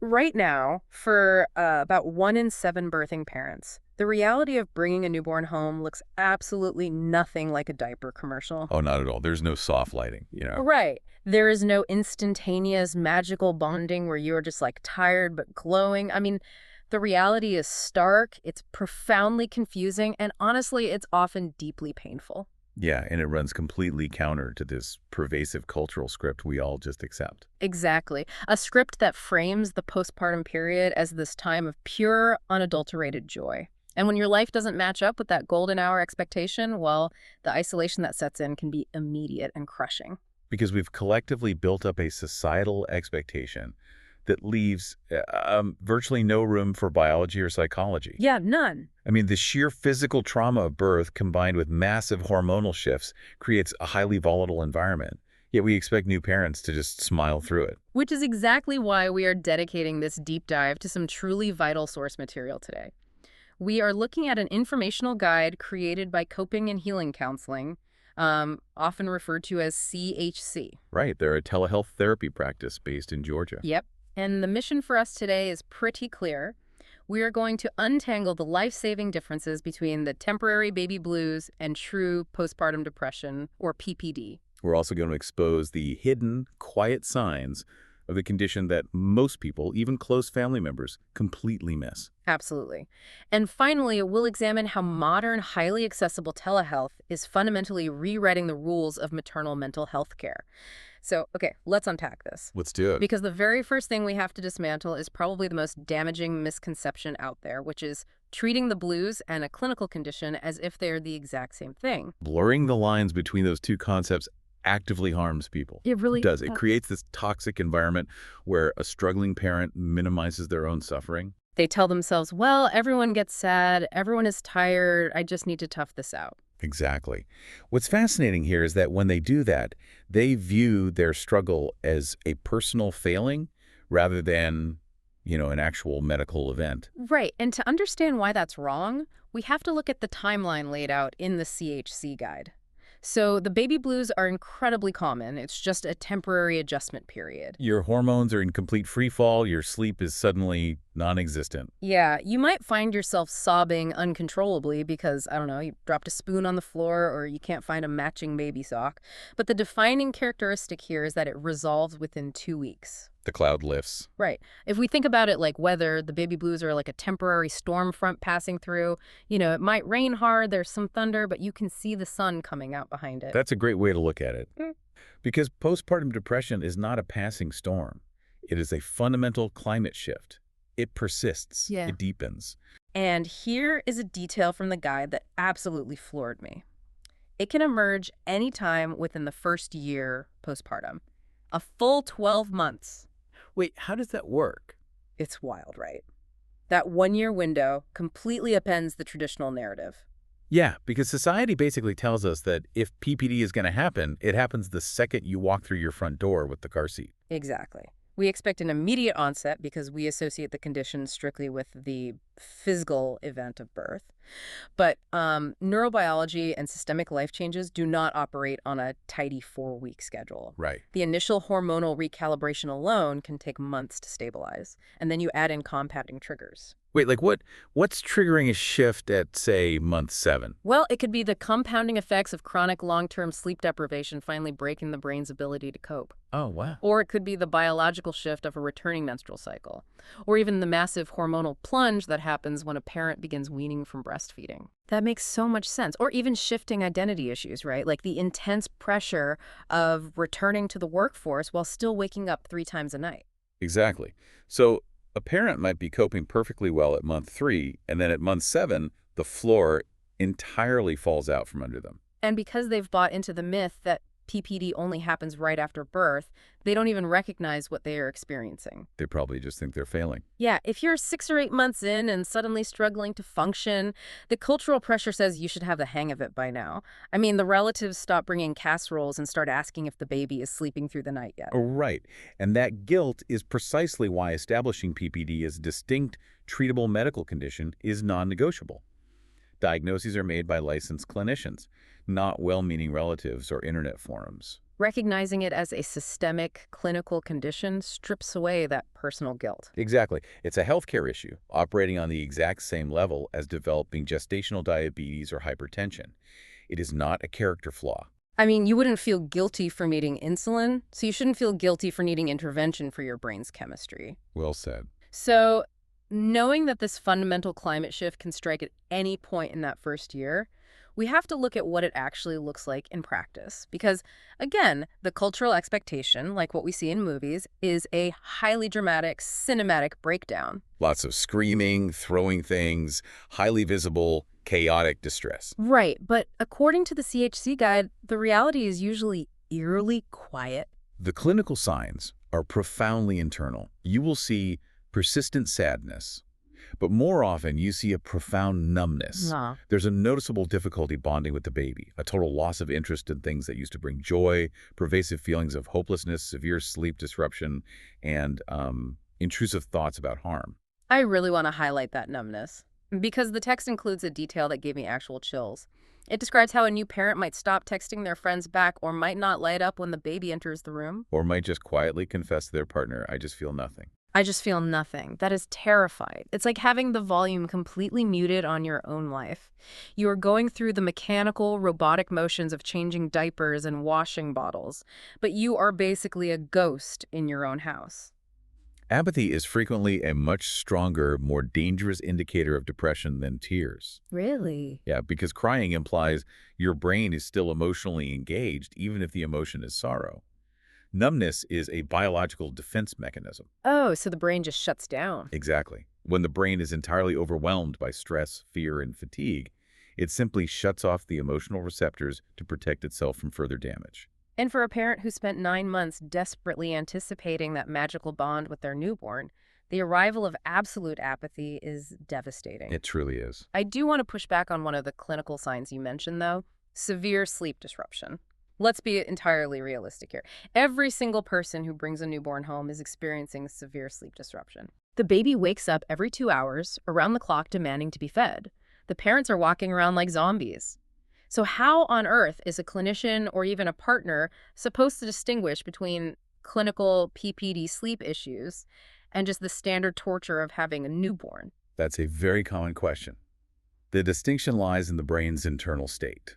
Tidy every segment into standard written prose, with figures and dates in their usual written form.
Right now, for about 1 in 7 birthing parents, the reality of bringing a newborn home looks absolutely nothing like a diaper commercial. Oh, not at all. There's no soft lighting. Right. There is no instantaneous magical bonding where you're just like tired but glowing. I mean, the reality is stark, it's profoundly confusing, and honestly, it's often deeply painful. Yeah, and it runs completely counter to this pervasive cultural script we all just accept. Exactly. A script that frames the postpartum period as this time of pure, unadulterated joy. And when your life doesn't match up with that golden hour expectation, well, the isolation that sets in can be immediate and crushing. Because we've collectively built up a societal expectation that leaves virtually no room for biology or psychology. Yeah, none. I mean, the sheer physical trauma of birth combined with massive hormonal shifts creates a highly volatile environment. Yet we expect new parents to just smile through it. Which is exactly why we are dedicating this deep dive to some truly vital source material today. We are looking at an informational guide created by Coping and Healing Counseling, often referred to as CHC. Right, they're a telehealth therapy practice based in Georgia. Yep. And the mission for us today is pretty clear. We are going to untangle the life-saving differences between the temporary baby blues and true postpartum depression, or PPD. We're also going to expose the hidden, quiet signs of the condition that most people, even close family members, completely miss. Absolutely. And finally, we'll examine how modern, highly accessible telehealth is fundamentally rewriting the rules of maternal mental health care. So, okay, let's unpack this. Let's do it. Because the very first thing we have to dismantle is probably the most damaging misconception out there, which is treating the blues and a clinical condition as if they are the exact same thing. Blurring the lines between those two concepts actively harms people. It really Does. It creates this toxic environment where a struggling parent minimizes their own suffering. They tell themselves, well, everyone gets sad, everyone is tired, I just need to tough this out. Exactly. What's fascinating here is that when they do that, they view their struggle as a personal failing rather than, an actual medical event. Right, and to understand why that's wrong, we have to look at the timeline laid out in the CHC guide. So the baby blues are incredibly common. It's just a temporary adjustment period. Your hormones are in complete free fall, your sleep is suddenly non-existent. Yeah, you might find yourself sobbing uncontrollably because, I don't know, you dropped a spoon on the floor or you can't find a matching baby sock. But the defining characteristic here is that it resolves within 2 weeks. The cloud lifts. Right. If we think about it like weather, the baby blues are like a temporary storm front passing through. It might rain hard, there's some thunder, but you can see the sun coming out behind it. That's a great way to look at it. Mm. Because postpartum depression is not a passing storm. It is a fundamental climate shift. It persists. Yeah. It deepens. And here is a detail from the guide that absolutely floored me. It can emerge anytime within the first year postpartum. A full 12 months. Wait, how does that work? It's wild, right? That 1-year window completely upends the traditional narrative. Yeah, because society basically tells us that if PPD is going to happen, it happens the second you walk through your front door with the car seat. Exactly. We expect an immediate onset because we associate the condition strictly with the physical event of birth. But neurobiology and systemic life changes do not operate on a tidy 4-week schedule. Right. The initial hormonal recalibration alone can take months to stabilize, and then you add in compounding triggers. Wait, like what's triggering a shift at, say, month 7? Well, it could be the compounding effects of chronic long-term sleep deprivation finally breaking the brain's ability to cope. Oh, wow. Or it could be the biological shift of a returning menstrual cycle. Or even the massive hormonal plunge that happens when a parent begins weaning from breastfeeding. That makes so much sense. Or even shifting identity issues, right? Like the intense pressure of returning to the workforce while still waking up 3 times a night. Exactly. So a parent might be coping perfectly well at month 3, and then at month 7, the floor entirely falls out from under them. And because they've bought into the myth that PPD only happens right after birth, they don't even recognize what they are experiencing. They probably just think they're failing. Yeah, if you're 6 or 8 months in and suddenly struggling to function, the cultural pressure says you should have the hang of it by now. I mean, the relatives stop bringing casseroles and start asking if the baby is sleeping through the night yet. Right. And that guilt is precisely why establishing PPD as a distinct, treatable medical condition is non-negotiable. Diagnoses are made by licensed clinicians, not well-meaning relatives or internet forums. Recognizing it as a systemic clinical condition strips away that personal guilt. Exactly. It's a healthcare issue, operating on the exact same level as developing gestational diabetes or hypertension. It is not a character flaw. I mean, you wouldn't feel guilty for needing insulin, so you shouldn't feel guilty for needing intervention for your brain's chemistry. Well said. So, knowing that this fundamental climate shift can strike at any point in that first year, we have to look at what it actually looks like in practice. Because, again, the cultural expectation, like what we see in movies, is a highly dramatic, cinematic breakdown. Lots of screaming, throwing things, highly visible, chaotic distress. Right, but according to the CHC guide, the reality is usually eerily quiet. The clinical signs are profoundly internal. You will see persistent sadness, but more often you see a profound numbness. Nah. There's a noticeable difficulty bonding with the baby, a total loss of interest in things that used to bring joy, pervasive feelings of hopelessness, severe sleep disruption, and intrusive thoughts about harm. I really want to highlight that numbness, because the text includes a detail that gave me actual chills. It describes how a new parent might stop texting their friends back or might not light up when the baby enters the room. Or might just quietly confess to their partner, I just feel nothing. I just feel nothing. That is terrified. It's like having the volume completely muted on your own life. You are going through the mechanical, robotic motions of changing diapers and washing bottles, but you are basically a ghost in your own house. Apathy is frequently a much stronger, more dangerous indicator of depression than tears. Really? Yeah, because crying implies your brain is still emotionally engaged, even if the emotion is sorrow. Numbness is a biological defense mechanism. Oh, so the brain just shuts down. Exactly. When the brain is entirely overwhelmed by stress, fear, and fatigue, it simply shuts off the emotional receptors to protect itself from further damage. And for a parent who spent 9 months desperately anticipating that magical bond with their newborn, the arrival of absolute apathy is devastating. It truly is. I do want to push back on one of the clinical signs you mentioned, though: severe sleep disruption. Let's be entirely realistic here. Every single person who brings a newborn home is experiencing severe sleep disruption. The baby wakes up every 2 hours, around the clock, demanding to be fed. The parents are walking around like zombies. So how on earth is a clinician or even a partner supposed to distinguish between clinical PPD sleep issues and just the standard torture of having a newborn? That's a very common question. The distinction lies in the brain's internal state.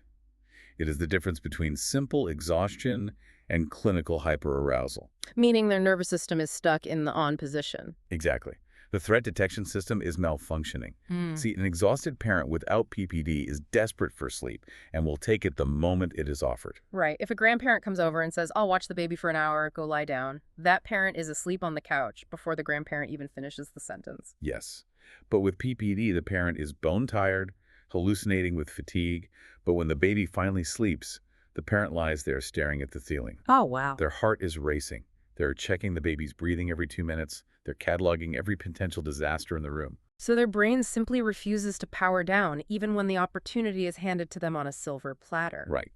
It is the difference between simple exhaustion and clinical hyperarousal. Meaning their nervous system is stuck in the on position. Exactly. The threat detection system is malfunctioning. See, an exhausted parent without PPD is desperate for sleep and will take it the moment it is offered. Right. If a grandparent comes over and says, "I'll watch the baby for an hour, go lie down," that parent is asleep on the couch before the grandparent even finishes the sentence. Yes. But with PPD, the parent is bone-tired, hallucinating with fatigue, but when the baby finally sleeps, the parent lies there staring at the ceiling. Oh, wow. Their heart is racing. They're checking the baby's breathing every 2 minutes. They're cataloging every potential disaster in the room. So their brain simply refuses to power down, even when the opportunity is handed to them on a silver platter. Right.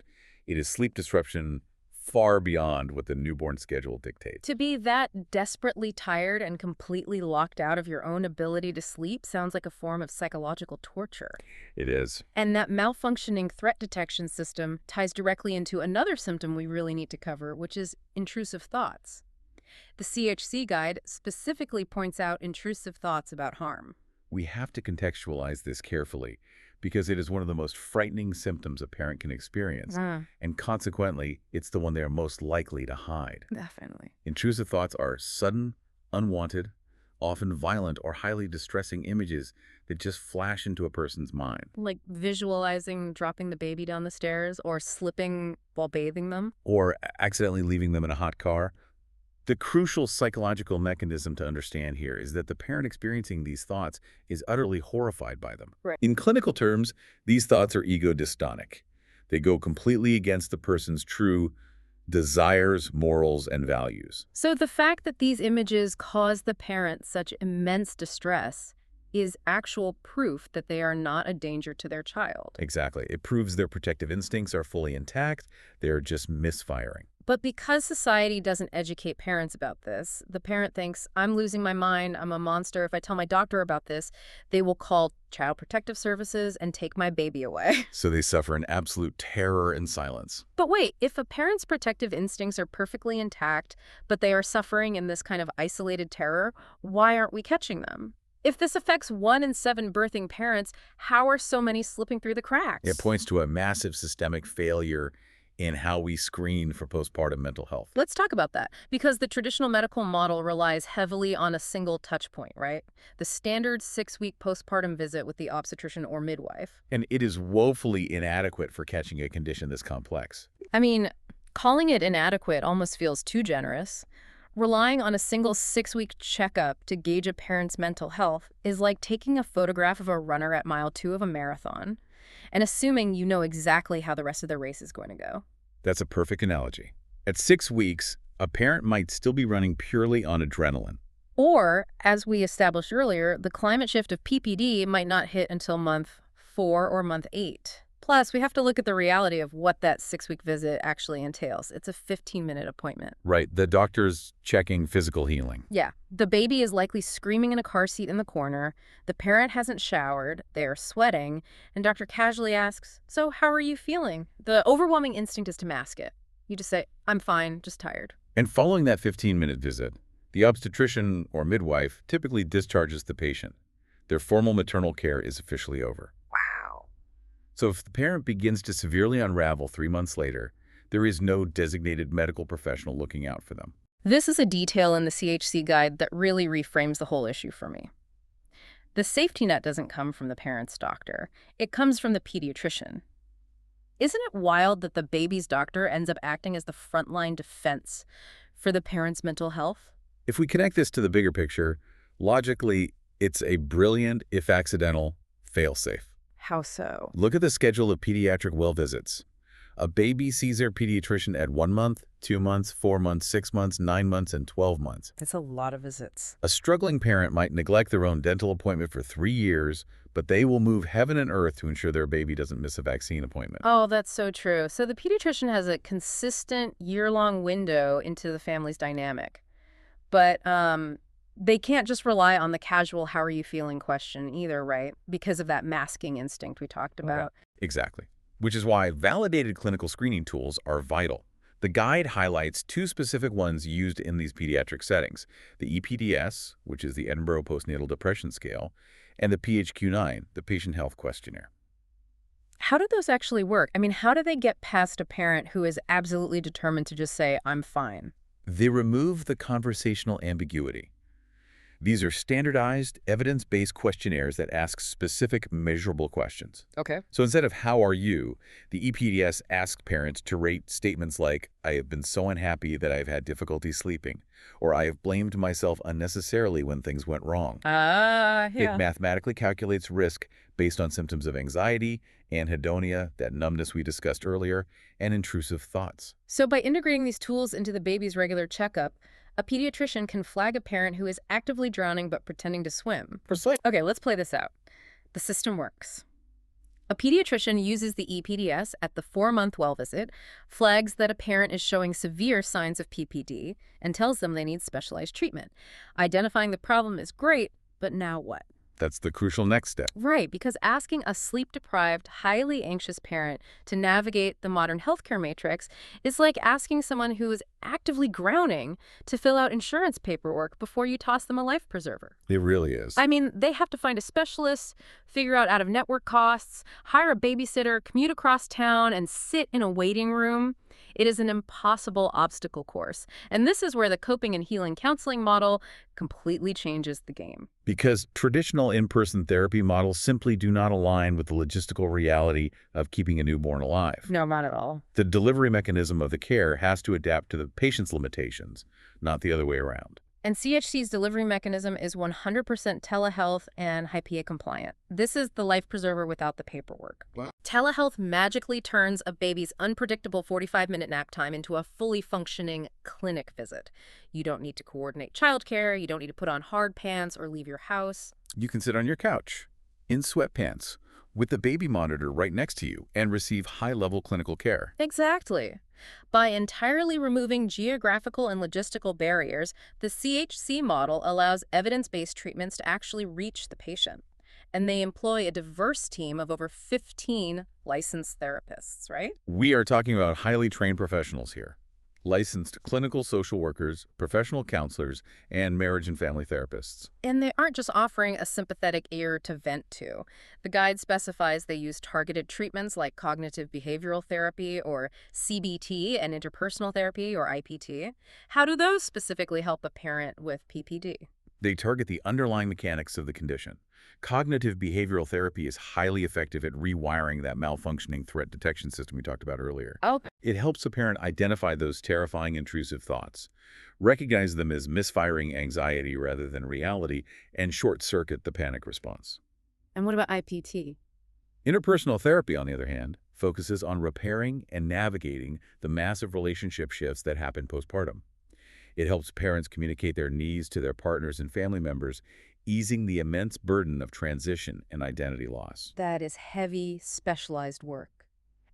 It is sleep disruption far beyond what the newborn schedule dictates. To be that desperately tired and completely locked out of your own ability to sleep sounds like a form of psychological torture. It is. And that malfunctioning threat detection system ties directly into another symptom we really need to cover, which is intrusive thoughts. The CHC guide specifically points out intrusive thoughts about harm. We have to contextualize this carefully because it is one of the most frightening symptoms a parent can experience, and consequently, it's the one they are most likely to hide. Definitely. Intrusive thoughts are sudden, unwanted, often violent or highly distressing images that just flash into a person's mind. Like visualizing dropping the baby down the stairs or slipping while bathing them. Or accidentally leaving them in a hot car. The crucial psychological mechanism to understand here is that the parent experiencing these thoughts is utterly horrified by them. Right. In clinical terms, these thoughts are ego-dystonic. They go completely against the person's true desires, morals, and values. So the fact that these images cause the parent such immense distress is actual proof that they are not a danger to their child. Exactly. It proves their protective instincts are fully intact. They are just misfiring. But because society doesn't educate parents about this, the parent thinks, I'm losing my mind, I'm a monster. If I tell my doctor about this, they will call Child Protective Services and take my baby away. So they suffer an absolute terror and silence. But wait, if a parent's protective instincts are perfectly intact, but they are suffering in this kind of isolated terror, why aren't we catching them? If this affects 1 in 7 birthing parents, how are so many slipping through the cracks? It points to a massive systemic failure in how we screen for postpartum mental health. Let's talk about that, because the traditional medical model relies heavily on a single touch point, right? The standard 6-week postpartum visit with the obstetrician or midwife. And it is woefully inadequate for catching a condition this complex. I mean, calling it inadequate almost feels too generous. Relying on a single 6-week checkup to gauge a parent's mental health is like taking a photograph of a runner at mile 2 of a marathon and assuming you know exactly how the rest of the race is going to go. That's a perfect analogy. At 6 weeks, a parent might still be running purely on adrenaline. Or, as we established earlier, the climate shift of PPD might not hit until month 4 or month 8. Plus, we have to look at the reality of what that 6-week visit actually entails. It's a 15-minute appointment. Right, the doctor's checking physical healing. Yeah, the baby is likely screaming in a car seat in the corner, the parent hasn't showered, they are sweating, and doctor casually asks, so how are you feeling? The overwhelming instinct is to mask it. You just say, I'm fine, just tired. And following that 15-minute visit, the obstetrician or midwife typically discharges the patient. Their formal maternal care is officially over. Wow. So if the parent begins to severely unravel 3 months later, there is no designated medical professional looking out for them. This is a detail in the CHC guide that really reframes the whole issue for me. The safety net doesn't come from the parent's doctor. It comes from the pediatrician. Isn't it wild that the baby's doctor ends up acting as the frontline defense for the parent's mental health? If we connect this to the bigger picture, logically, it's a brilliant, if accidental, fail-safe. How so? Look at the schedule of pediatric well visits. A baby sees their pediatrician at 1 month, 2 months, 4 months, 6 months, 9 months, and 12 months. That's a lot of visits. A struggling parent might neglect their own dental appointment for 3 years, but they will move heaven and earth to ensure their baby doesn't miss a vaccine appointment. Oh, that's so true. So the pediatrician has a consistent year-long window into the family's dynamic. But they can't just rely on the casual how are you feeling question either, right? Because of that masking instinct we talked about. Exactly. Which is why validated clinical screening tools are vital. The guide highlights 2 specific ones used in these pediatric settings, the EPDS, which is the Edinburgh Postnatal Depression Scale, and the PHQ-9, the Patient Health Questionnaire. How do those actually work? I mean, how do they get past a parent who is absolutely determined to just say, I'm fine? They remove the conversational ambiguity. These are standardized, evidence-based questionnaires that ask specific, measurable questions. Okay. So instead of how are you, the EPDS asks parents to rate statements like, I have been so unhappy that I have had difficulty sleeping, or I have blamed myself unnecessarily when things went wrong. It mathematically calculates risk based on symptoms of anxiety, anhedonia, that numbness we discussed earlier, and intrusive thoughts. So by integrating these tools into the baby's regular checkup, a pediatrician can flag a parent who is actively drowning but pretending to swim. Precisely. Okay, let's play this out. The system works. A pediatrician uses the EPDS at the 4-month well visit, flags that a parent is showing severe signs of PPD, and tells them they need specialized treatment. Identifying the problem is great, but now what? That's the crucial next step. Right, because asking a sleep-deprived, highly anxious parent to navigate the modern healthcare matrix is like asking someone who is actively drowning to fill out insurance paperwork before you toss them a life preserver. It really is. I mean, they have to find a specialist, figure out out-of-network costs, hire a babysitter, commute across town, and sit in a waiting room. It is an impossible obstacle course. And this is where the coping and healing counseling model completely changes the game. Because traditional in-person therapy models simply do not align with the logistical reality of keeping a newborn alive. No, not at all. The delivery mechanism of the care has to adapt to the patient's limitations, not the other way around. And CHC's delivery mechanism is 100% telehealth and HIPAA compliant. This is the life preserver without the paperwork. Wow. Telehealth magically turns a baby's unpredictable 45-minute nap time into a fully functioning clinic visit. You don't need to coordinate childcare, you don't need to put on hard pants or leave your house. You can sit on your couch, in sweatpants, with the baby monitor right next to you and receive high-level clinical care. Exactly. By entirely removing geographical and logistical barriers, the CHC model allows evidence-based treatments to actually reach the patient. And they employ a diverse team of over 15 licensed therapists, right? We are talking about highly trained professionals here. Licensed clinical social workers, professional counselors, and marriage and family therapists. And they aren't just offering a sympathetic ear to vent to. The guide specifies they use targeted treatments like cognitive behavioral therapy or CBT and interpersonal therapy or IPT. How do those specifically help a parent with PPD? They target the underlying mechanics of the condition. Cognitive behavioral therapy is highly effective at rewiring that malfunctioning threat detection system we talked about earlier. Okay. It helps a parent identify those terrifying intrusive thoughts, recognize them as misfiring anxiety rather than reality, and short-circuit the panic response. And what about IPT? Interpersonal therapy, on the other hand, focuses on repairing and navigating the massive relationship shifts that happen postpartum. It helps parents communicate their needs to their partners and family members, easing the immense burden of transition and identity loss. That is heavy, specialized work.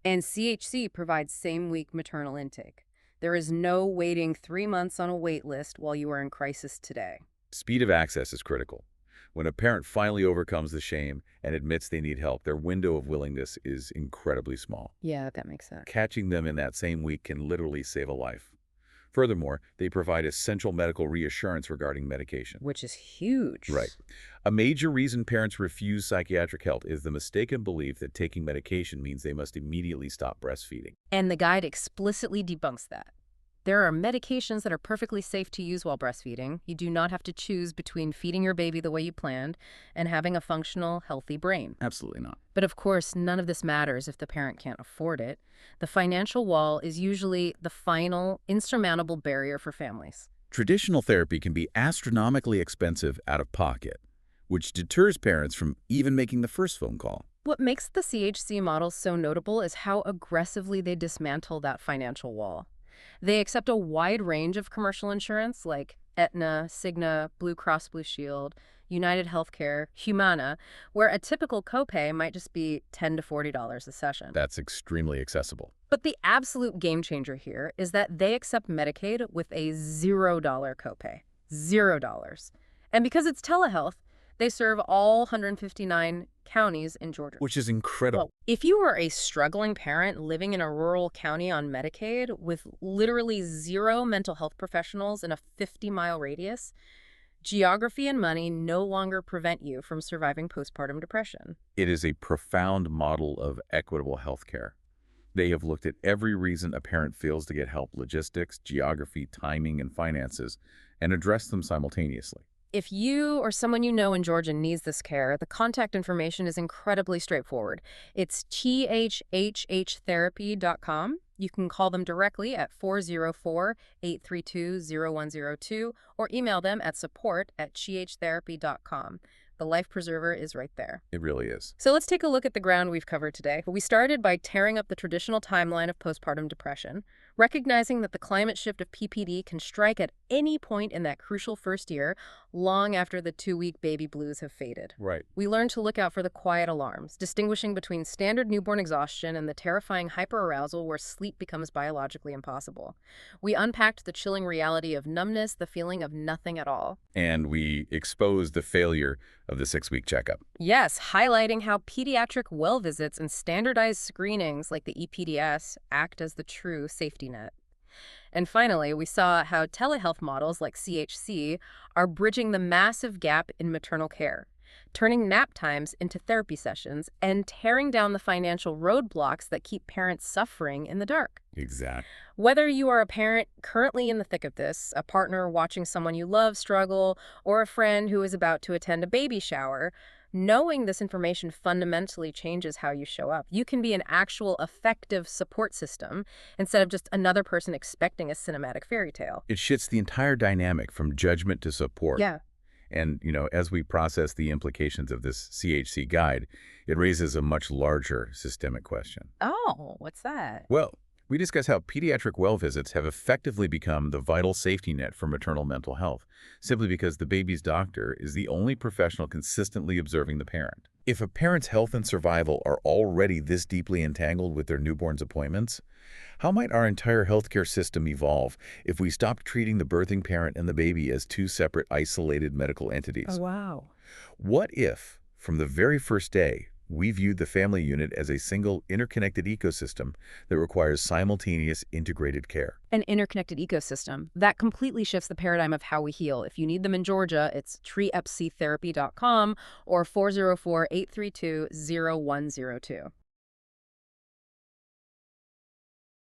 And CHC provides same-week maternal intake. There is no waiting 3 months on a wait list while you are in crisis today. Speed of access is critical. When a parent finally overcomes the shame and admits they need help, their window of willingness is incredibly small. Yeah, that makes sense. Catching them in that same week can literally save a life. Furthermore, they provide essential medical reassurance regarding medication. Which is huge. Right. A major reason parents refuse psychiatric help is the mistaken belief that taking medication means they must immediately stop breastfeeding. And the guide explicitly debunks that. There are medications that are perfectly safe to use while breastfeeding. You do not have to choose between feeding your baby the way you planned and having a functional, healthy brain. Absolutely not. But of course, none of this matters if the parent can't afford it. The financial wall is usually the final, insurmountable barrier for families. Traditional therapy can be astronomically expensive out of pocket, which deters parents from even making the first phone call. What makes the CHC model so notable is how aggressively they dismantle that financial wall. They accept a wide range of commercial insurance like Aetna, Cigna, Blue Cross Blue Shield, United Healthcare, Humana, where a typical copay might just be $10 to $40 a session. That's extremely accessible. But the absolute game changer here is that they accept Medicaid with a $0 copay. $0. And because it's telehealth, they serve all 159 counties in Georgia. Which is incredible. Well, if you are a struggling parent living in a rural county on Medicaid with literally zero mental health professionals in a 50-mile radius, geography and money no longer prevent you from surviving postpartum depression. It is a profound model of equitable healthcare. They have looked at every reason a parent fails to get help: logistics, geography, timing, and finances, and addressed them simultaneously. If you or someone you know in Georgia needs this care, the contact information is incredibly straightforward. It's thhhhtherapy.com. You can call them directly at 404-832-0102 or email them at support@chhtherapy.com. The life preserver is right there. It really is. So let's take a look at the ground we've covered today. We started by tearing up the traditional timeline of postpartum depression, recognizing that the climate shift of PPD can strike at any point in that crucial first year, long after the 2-week baby blues have faded. Right. We learned to look out for the quiet alarms, distinguishing between standard newborn exhaustion and the terrifying hyperarousal where sleep becomes biologically impossible. We unpacked the chilling reality of numbness, the feeling of nothing at all. And we exposed the failure of the 6-week checkup. Yes, highlighting how pediatric well visits and standardized screenings like the EPDS act as the true safety net. And finally, we saw how telehealth models like CHC are bridging the massive gap in maternal care, turning nap times into therapy sessions and tearing down the financial roadblocks that keep parents suffering in the dark. Exactly. Whether you are a parent currently in the thick of this, a partner watching someone you love struggle, or a friend who is about to attend a baby shower, knowing this information fundamentally changes how you show up. You can be an actual effective support system instead of just another person expecting a cinematic fairy tale. It shifts the entire dynamic from judgment to support. Yeah. And, as we process the implications of this CHC guide, it raises a much larger systemic question. Oh, what's that? Well, we discuss how pediatric well visits have effectively become the vital safety net for maternal mental health, simply because the baby's doctor is the only professional consistently observing the parent. If a parent's health and survival are already this deeply entangled with their newborn's appointments, how might our entire healthcare system evolve if we stopped treating the birthing parent and the baby as two separate, isolated medical Oh, entities? wow. What if, from the very first day, we viewed the family unit as a single, interconnected ecosystem that requires simultaneous, integrated care? An interconnected ecosystem. That completely shifts the paradigm of how we heal. If you need them in Georgia, it's treatable or 404-832-0102.